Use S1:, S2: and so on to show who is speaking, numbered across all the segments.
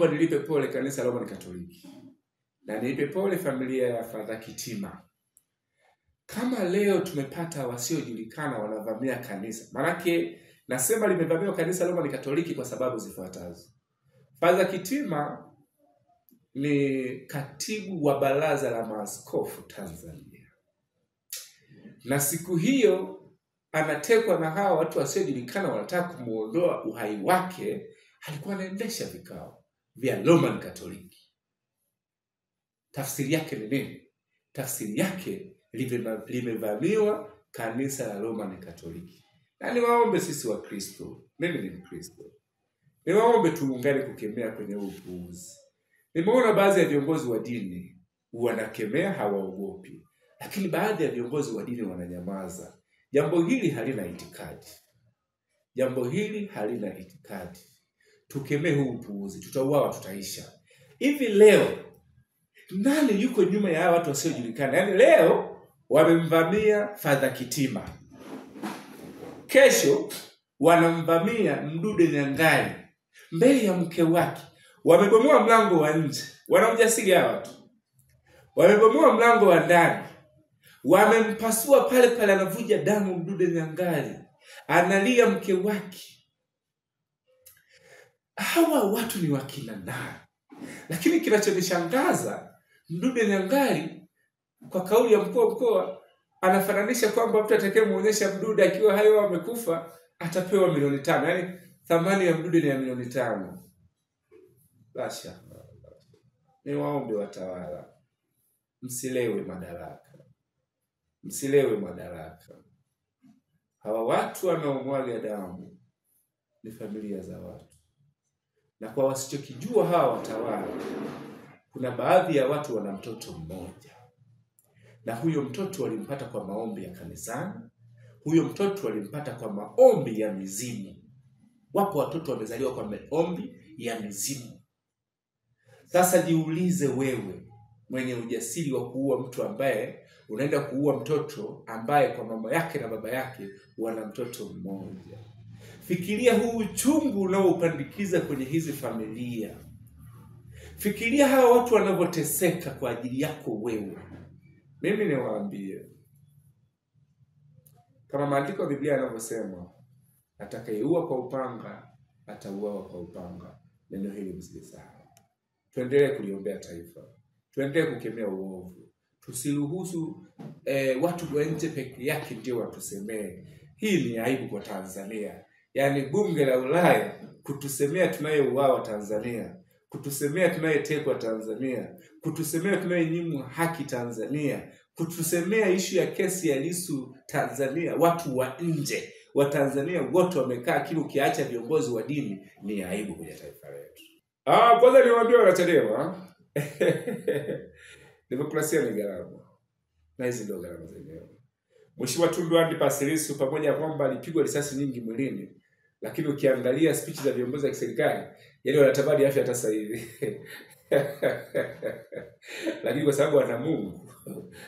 S1: nilipe pole kanisa la Roman Katoliki. Na nilipe pole familia ya Father Kitima. Kama leo tumepata wasiojulikana wanavamia kanisa. Maanake nasema limevamiwa kanisa la Roman Katoliki kwa sababu zifuatazo. Father Kitima ni katibu wa baraza la maaskofu Tanzania. Na siku hiyo anatekwa na hawa watu wasiojulikana wanataka kumuondoa uhai wake. Alikuwa anaendesha vikao vya Roman Katoliki. Tafsiri yake ni nini? Tafsiri yake limevamiwa kanisa la Roman Katoliki. Na niwaombe sisi wa Kristo, mimi ni Mkristo, niwaombe tuungane kukemea kwenye upuuzi. Nimeona baadhi ya viongozi wa dini wanakemea, hawaogopi, lakini baadhi ya viongozi wa dini wananyamaza. Jambo hili halina itikadi. Jambo hili halina itikadi. Tukemee huu upuuzi, tutauawa, tutaisha. Hivi leo nani yuko nyuma ya watu wasiojulikana? Yaani leo wamemvamia Father Kitima. Kesho wanamvamia Mdude Nyangali mbele ya mke wake. Wamebomoa mlango wa nje. Wana ujasiri hawa watu. Wamebomoa mlango wa ndani. Wamempasua pale pale, anavuja damu Mdude Nyangali. Analia mke wake. Hawa watu ni wakina nani? Lakini kinachonishangaza, Mdude Nyangali kwa kauli ya mkuu wa mkoa anafananisha kwamba mtu atakayemuonyesha Mdude akiwa hayo amekufa atapewa milioni 5. Yaani thamani ya Mdude ni ya milioni 5. Lasha. Niwaombe watawala, msilewe madaraka. Msilewe madaraka. Hawa watu wanaomwaga damu ni familia za watu. Na kwa wasichokijua hawa watawala, kuna baadhi ya watu wana mtoto mmoja. Na huyo mtoto walimpata kwa maombi ya kanisani. Huyo mtoto walimpata kwa maombi ya mizimu. Wapo watoto wamezaliwa kwa maombi ya mizimu. Sasa jiulize wewe mwenye ujasiri wa kuua mtu ambaye unaenda kuua mtoto ambaye kwa mama yake na baba yake wana mtoto mmoja. Fikiria huu uchungu unaoupandikiza kwenye hizi familia. Fikiria hawa watu wanavyoteseka kwa ajili yako wewe. Mimi niwaambie, kama maandiko ya Biblia yanavyosema, atakayeua kwa upanga atauawa kwa upanga. Neno hili msisahau. Tuendelee kuliombea taifa. Tuendelee kukemea uovu. Tusiruhusu watu wa nje peke yake ndio watusemee. Hii ni aibu kwa Tanzania. Yaani bunge la Ulaya kutusemea tunayeuawa Tanzania, kutusemea tunayetekwa Tanzania, kutusemea tunayenyimwa haki Tanzania, kutusemea ishu ya kesi ya Lissu Tanzania. Watu wa nje wa Tanzania wote wamekaa kile, ukiacha viongozi wa dini. Ni aibu kwenye taifa letu. Kwanza niwaambie wanachadema demokrasia ni gharama. Na hizi ndio gharama zenyewe. Mheshimiwa Tundu Antipas Lissu pamoja na kwamba alipigwa risasi nyingi mwilini, lakini ukiangalia speech za viongozi wa serikali, yaani wanatabari afya hata sasa hivi. Lakini kwa sababu ana Mungu,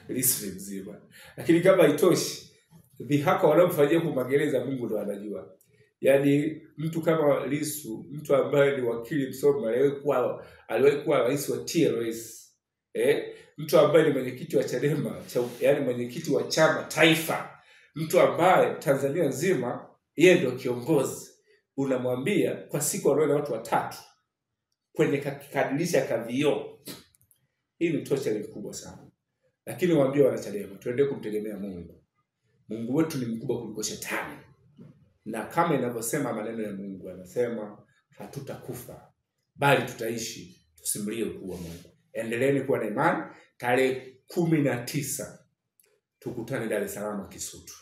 S1: Lissu ni mzima. Lakini kama haitoshi, dhihaka wanaomfanyia kwa magereza Mungu ndo anajua. Yaani mtu kama Lissu, mtu ambaye ni wakili msomi, aliwahi kuwa rais wa TLS. Mtu ambaye ni mwenyekiti wa Chadema, yaani mwenyekiti wa chama taifa. Mtu ambaye Tanzania nzima yeye ndio kiongozi. Unamwambia kwa siku wanaona watu 3 kwenye kadirisha kavio. Hii ni torture kubwa sana. Lakini waambie wanachadema, tuendelee kumtegemea Mungu. Mungu wetu ni mkubwa kuliko shetani. Na kama inavyosema maneno ya Mungu, anasema hatutakufa bali tutaishi tusimulie ukuu wa Mungu. Endeleeni kuwa na imani. Tarehe 19 tukutane Dar es Salaam Kisutu.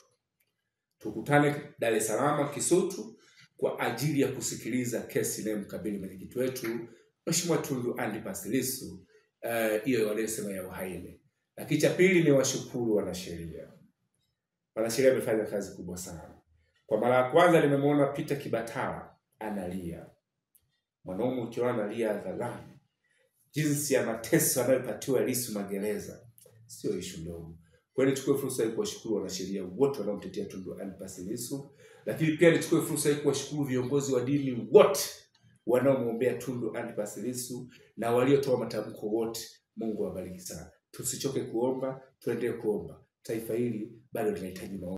S1: Tukutane Dar es Salaam Kisutu kwa ajili ya kusikiliza kesi inayomkabili mwenyekiti wetu Mheshimiwa Tundu Antipas Lissu, hiyo walisema ya uhaini. Lakini cha pili ni washukuru wanasheria. Wanasheria wamefanya kazi kubwa sana. Kwa mara ya kwanza nimemwona Peter Kibatala analia. Mwanaume ukiona analia hadharani, jinsi ya mateso anayopatiwa Lissu magereza, sio issue ndogo. Kwa hiyo nichukue fursa hii kuwashukuru wanasheria wote wanaomtetea Tundu Antipas Lissu, lakini pia nichukue fursa hii kuwashukuru viongozi wa dini wote wanaomwombea Tundu Antipas Lissu na waliotoa matamko wote. Mungu awabariki sana. Tusichoke kuomba, tuendelee kuomba. Taifa hili bado linahitaji maombi.